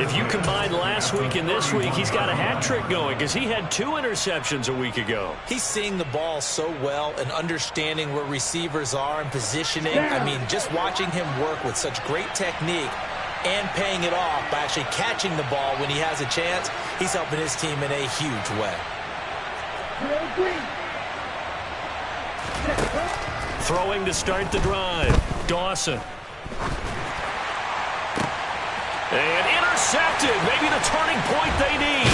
A: If you combine last week and this week, he's got a hat trick going because he had 2 interceptions a week ago.
B: He's seeing the ball so well and understanding where receivers are and positioning. I mean, just watching him work with such great technique and paying it off by actually catching the ball when he has a chance, he's helping his team in a huge way.
A: Throwing to start the drive. Dawson. And intercepted. Maybe the turning point they need.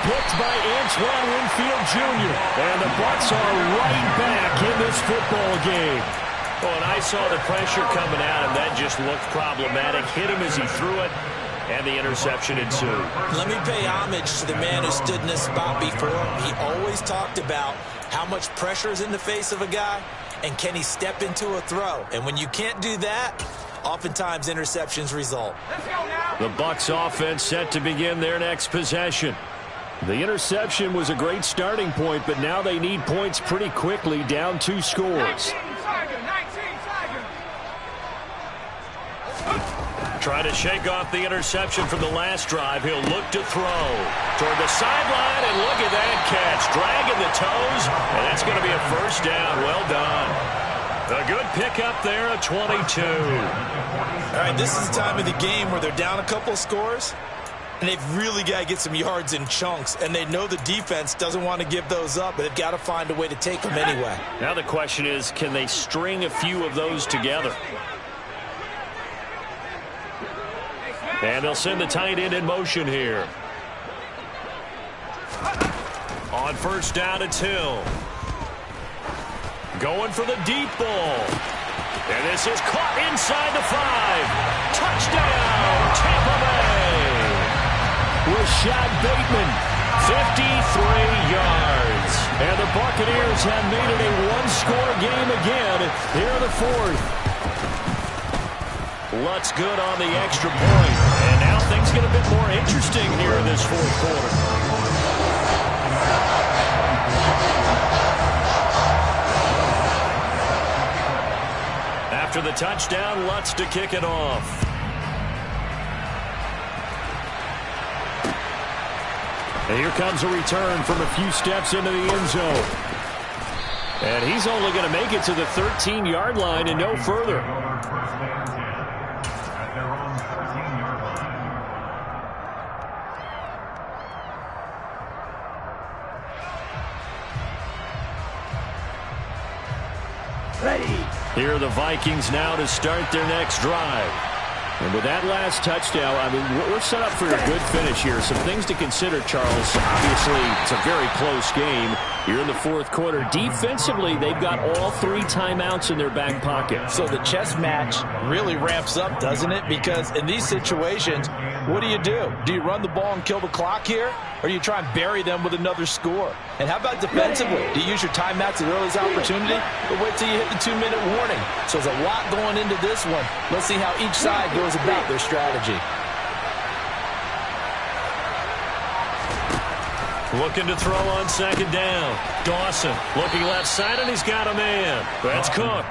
A: Picked by Antoine Winfield Jr. And the Bucs are right back in this football game. Oh, and I saw the pressure coming at him. That just looked problematic. Hit him as he threw it. And the interception ensued.
B: Let me pay homage to the man who stood in this spot before. He always talked about how much pressure is in the face of a guy. And can he step into a throw? And when you can't do that, oftentimes interceptions result.
A: The Bucs offense set to begin their next possession. The interception was a great starting point, but now they need points pretty quickly, down 2 scores. Try to shake off the interception from the last drive. He'll look to throw toward the sideline, and look at that catch. Dragging the toes, and that's going to be a 1st down. Well done. A good pickup there, a 22.
B: All right, this is the time of the game where they're down a couple of scores, and they've really got to get some yards in chunks, and they know the defense doesn't want to give those up, but they've got to find a way to take them anyway.
A: Now the question is, can they string a few of those together? And they'll send the tight end in motion here. On 1st down, it's Hill. Going for the deep ball. And this is caught inside the 5. Touchdown, Tampa Bay. Rashad Bateman 53 yards. And the Buccaneers have made it a one-score game again here in the fourth. Lutz good on the extra point. And now things get a bit more interesting here in this fourth quarter. After the touchdown, Lutz to kick it off. And here comes a return from a few steps into the end zone. And he's only going to make it to the 13-yard line and no further. Here are the Vikings now to start their next drive. And with that last touchdown, I mean, we're set up for a good finish here. Some things to consider, Charles. Obviously, it's a very close game. You're in the fourth quarter. Defensively, they've got all 3 timeouts in their back pocket.
B: So the chess match really ramps up, doesn't it? Because in these situations, what do? Do you run the ball and kill the clock here? Or do you try and bury them with another score? And how about defensively? Do you use your timeouts at earliest opportunity? Or wait till you hit the 2-minute warning? So there's a lot going into this one. Let's see how each side goes about their strategy.
A: Looking to throw on second down. Dawson looking left side, and he's got a man. That's Cook.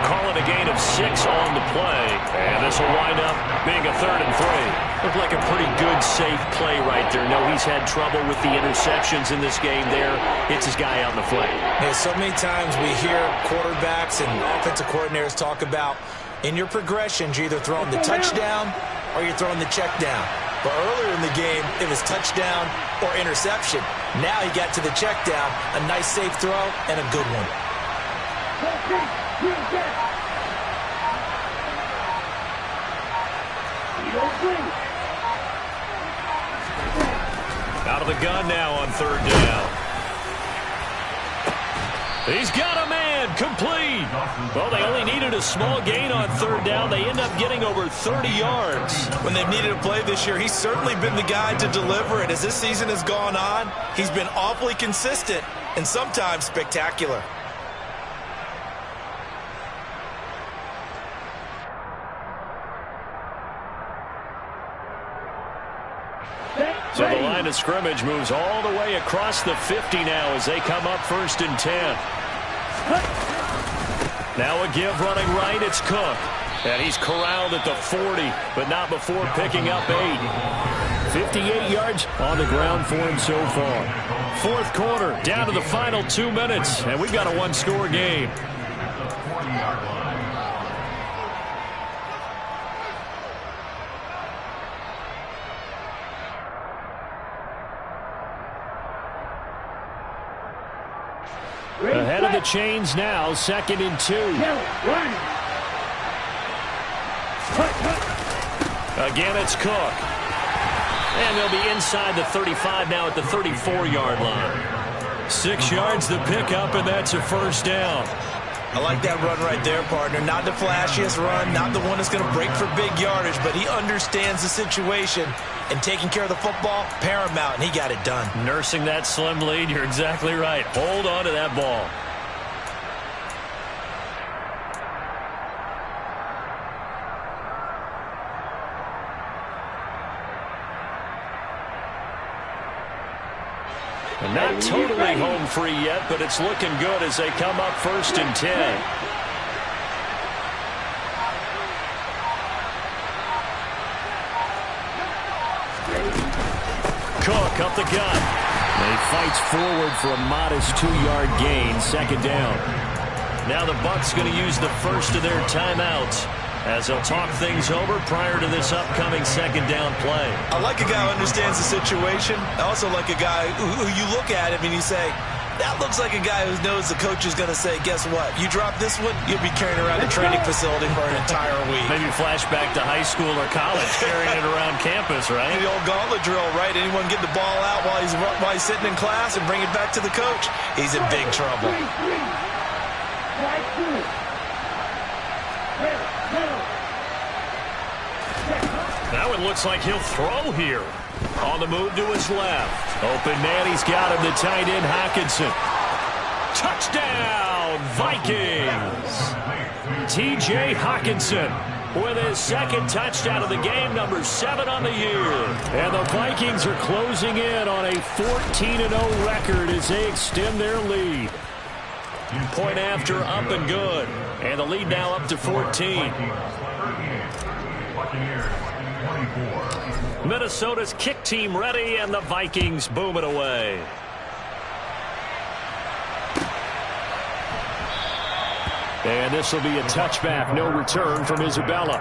A: Calling a gain of 6 on the play. And this will wind up being a 3rd and 3. Looked like a pretty good, safe play right there. No, he's had trouble with the interceptions in this game there. Hits his guy out in the flank.
B: Yeah, so many times we hear quarterbacks and offensive coordinators talk about in your progressions, you're either throwing the touchdown or you're throwing the check down. But earlier in the game, it was touchdown or interception. Now he got to the check down, a nice safe throw, and a good one.
A: Out of the gun now on 3rd down. He's got a man, complete. Well, they only needed a small gain on 3rd down. They end up getting over 30 yards.
B: When they've needed a play this year, he's certainly been the guy to deliver it. As this season has gone on, he's been awfully consistent and sometimes spectacular.
A: So the line of scrimmage moves all the way across the 50 now as they come up 1st and 10. Now a give running right, it's Cook. And he's corralled at the 40, but not before picking up 8. 58 yards on the ground for him so far. Fourth quarter, down to the final 2 minutes, and we've got a one-score game. Ahead of the chains now, 2nd and 2. Again, it's Cook. And they'll be inside the 35 now at the 34-yard line. 6 yards the pickup, and that's a 1st down.
B: I like that run right there, partner. Not the flashiest run, not the one that's going to break for big yardage, but he understands the situation, and taking care of the football, paramount, and he got it done.
A: Nursing that slim lead, you're exactly right. Hold on to that ball. And not totally home free yet, but it's looking good as they come up 1st and 10. Cook up the gut. And he fights forward for a modest 2-yard gain, 2nd down. Now the Bucs going to use the first of their timeouts as they'll talk things over prior to this upcoming 2nd down play.
B: I like a guy who understands the situation. I also like a guy who you look at him and you say, that looks like a guy who knows the coach is going to say, guess what? You drop this one, you'll be carrying around a training facility for an entire week.
A: Maybe flashback to high school or college, carrying it around campus, right?
B: The old gauntlet drill, right? Anyone get the ball out while he's sitting in class and bring it back to the coach? He's in big trouble.
A: That Now it looks like he'll throw here. On the move to his left. Open man, he's got him, the tight end Hockenson. Touchdown, Vikings! T.J. Hockenson with his second touchdown of the game, number 7 on the year. And the Vikings are closing in on a 14-0 record as they extend their lead. Point after, up and good. And the lead now up to 14. Minnesota's kick team ready, and the Vikings boom it away. And this will be a touchback, no return from Isabella.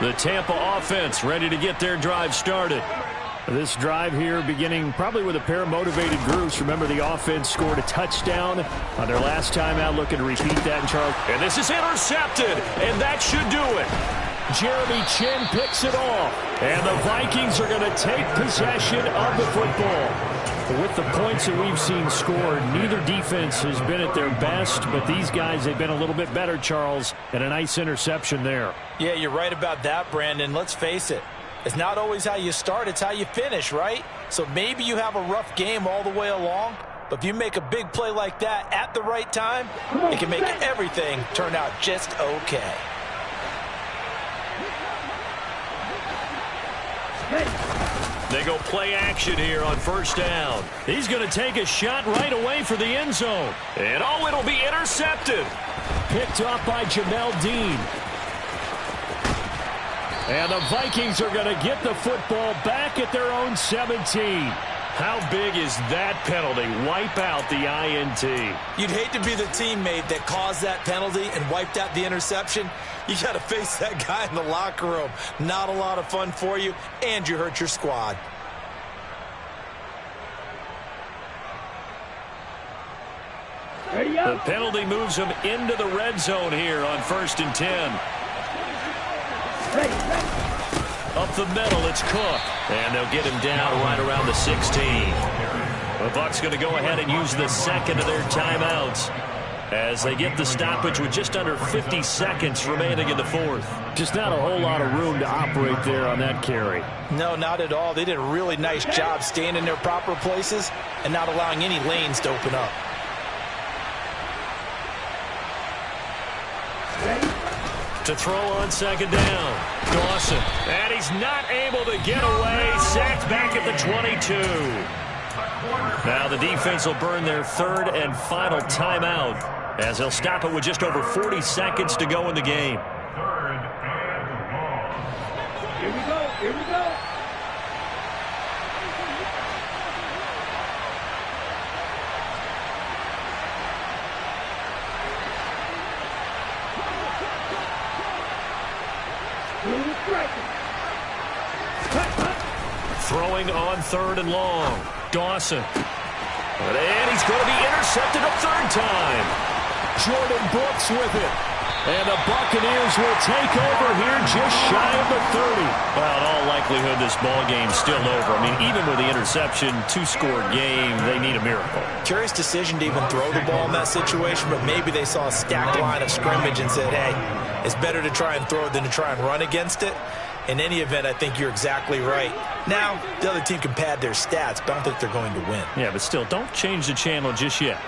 A: The Tampa offense ready to get their drive started. This drive here beginning probably with a pair of motivated groups. Remember, the offense scored a touchdown on their last time out. Looking to repeat that in Charles. And this is intercepted, and that should do it. Jeremy Chinn picks it off, and the Vikings are going to take possession of the football. With the points that we've seen scored, neither defense has been at their best, but these guys, they've been a little bit better, Charles, and a nice interception there.
B: Yeah, you're right about that, Brandon. Let's face it. It's not always how you start, it's how you finish, right? So maybe you have a rough game all the way along, but if you make a big play like that at the right time, it can make everything turn out just okay.
A: They go play action here on first down. He's going to take a shot right away for the end zone. And oh, it'll be intercepted. Picked off by Jamel Dean. And the Vikings are going to get the football back at their own 17. How big is that penalty? Wipe out the INT.
B: You'd hate to be the teammate that caused that penalty and wiped out the interception. You got to face that guy in the locker room. Not a lot of fun for you, and you hurt your squad.
A: The penalty moves him into the red zone here on 1st and 10. Up the middle, it's Cook. And they'll get him down right around the 16. The Bucs going to go ahead and use the second of their timeouts as they get the stoppage with just under 50 seconds remaining in the fourth.
D: Just not a whole lot of room to operate there on that carry.
B: No, not at all. They did a really nice job staying in their proper places and not allowing any lanes to open up.
A: To throw on second down, Dawson. And he's not able to get away. Sacked back at the 22. Now the defense will burn their third and final timeout as they'll stop it with just over 40 seconds to go in the game.
C: Here we go. Here we go.
A: Throwing on 3rd and long. Dawson. And he's going to be intercepted a 3rd time.
D: Jordan Brooks with it. And the Buccaneers will take over here just shy of the 30.
A: Well, in all likelihood, this ball game's still over. I mean, even with the interception, 2-score game, they need a miracle.
B: Curious decision to even throw the ball in that situation, but maybe they saw a stacked line of scrimmage and said, hey, it's better to try and throw it than to try and run against it. In any event, I think you're exactly right. Now, the other team can pad their stats, but I don't think they're going to win.
A: Yeah, but still, don't change the channel just yet.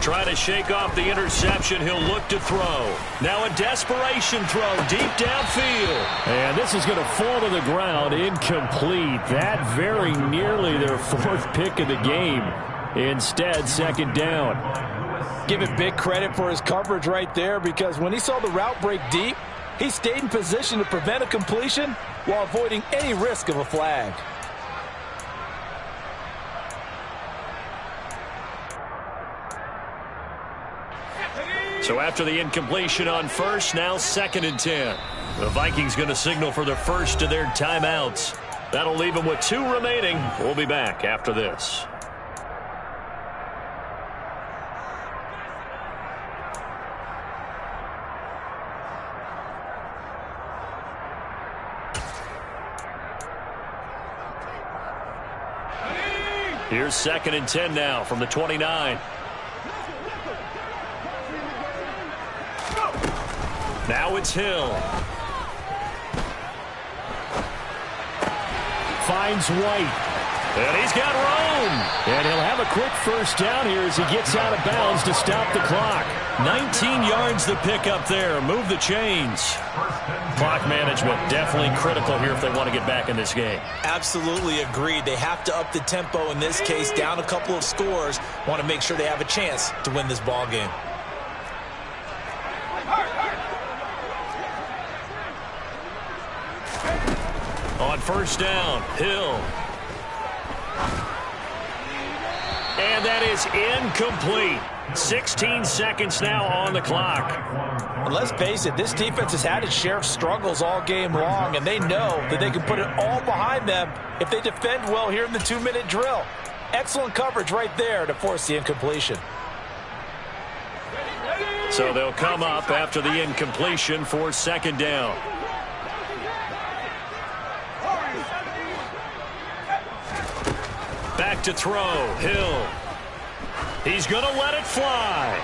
A: Trying to shake off the interception. He'll look to throw. Now a desperation throw deep downfield.
D: And this is going to fall to the ground. Incomplete. That very nearly their 4th pick of the game. Instead, 2nd down.
B: Give it big credit for his coverage right there, because when he saw the route break deep, he stayed in position to prevent a completion while avoiding any risk of a flag.
A: So after the incompletion on first, now 2nd and 10. The Vikings going to signal for the first of their timeouts. That'll leave them with 2 remaining. We'll be back after this.
D: Here's 2nd and 10 now from the 29. Now it's Hill. Finds White. And he's got room. And he'll have a quick first down here as he gets out of bounds to stop the clock.
A: 19 yards to pick up there. Move the chains.
D: Clock management definitely critical here if they want to get back in this game.
B: Absolutely agreed. They have to up the tempo in this case, down a couple of scores. Want to make sure they have a chance to win this ball game.
A: On first down, Hill.
D: And that is incomplete. 16 seconds now on the clock.
B: And let's face it, this defense has had its share of struggles all game long, and they know that they can put it all behind them if they defend well here in the 2-minute drill. Excellent coverage right there to force the incompletion.
D: So they'll come up after the incompletion for 2nd down. Back to throw, Hill. He's going to let it fly.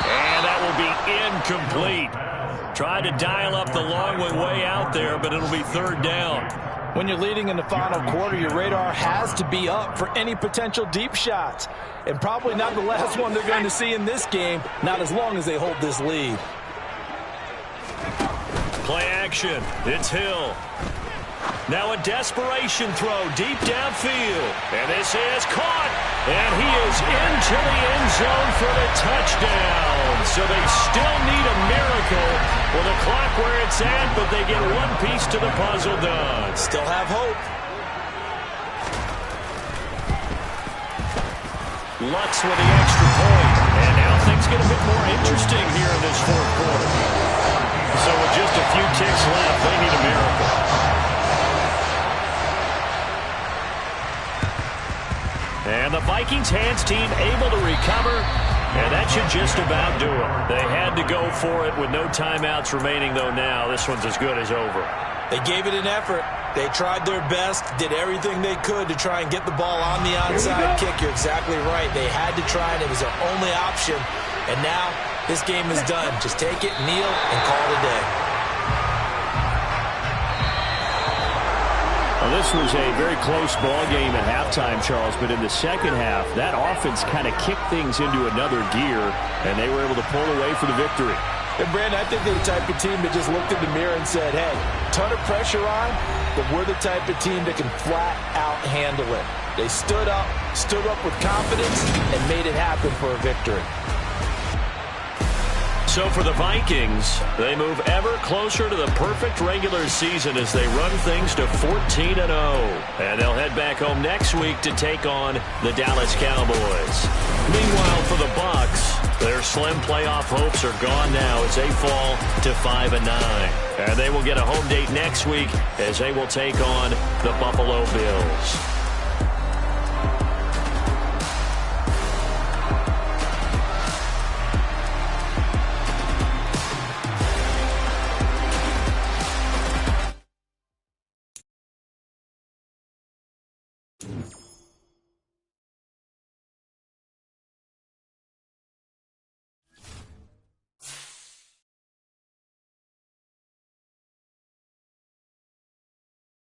D: And that will be incomplete. Tried to dial up the long way out there, but it'll be 3rd down.
B: When you're leading in the final quarter, your radar has to be up for any potential deep shots. And probably not the last one they're going to see in this game, not as long as they hold this lead.
A: Play action. It's Hill. Now a desperation throw deep downfield. And this is caught. And he is into the end zone for the touchdown. So they still need a miracle with the clock where it's at, but they get one piece to the puzzle done.
B: Still have hope.
A: Lutz with the extra point. And now things get a bit more interesting here in this 4th quarter. So with just a few ticks left, they need a miracle. And the Vikings hands team able to recover, and that should just about do it. They had to go for it with no timeouts remaining, though now this one's as good as over.
B: They gave it an effort. They tried their best, did everything they could to try and get the ball on the onside kick. You're exactly right. They had to try it. It was their only option. And now this game is done. Just take it, kneel, and call it a day.
D: Well, this was a very close ball game at halftime, Charles, but in the second half, that offense kind of kicked things into another gear, and they were able to pull away for the victory.
B: And, Brandon, I think they're the type of team that just looked in the mirror and said, hey, ton of pressure on, but we're the type of team that can flat out handle it. They stood up with confidence, and made it happen for a victory.
A: So for the Vikings, they move ever closer to the perfect regular season as they run things to 14-0. And they'll head back home next week to take on the Dallas Cowboys. Meanwhile, for the Bucs, their slim playoff hopes are gone now as they fall to 5-9. And they will get a home date next week as they will take on the Buffalo Bills.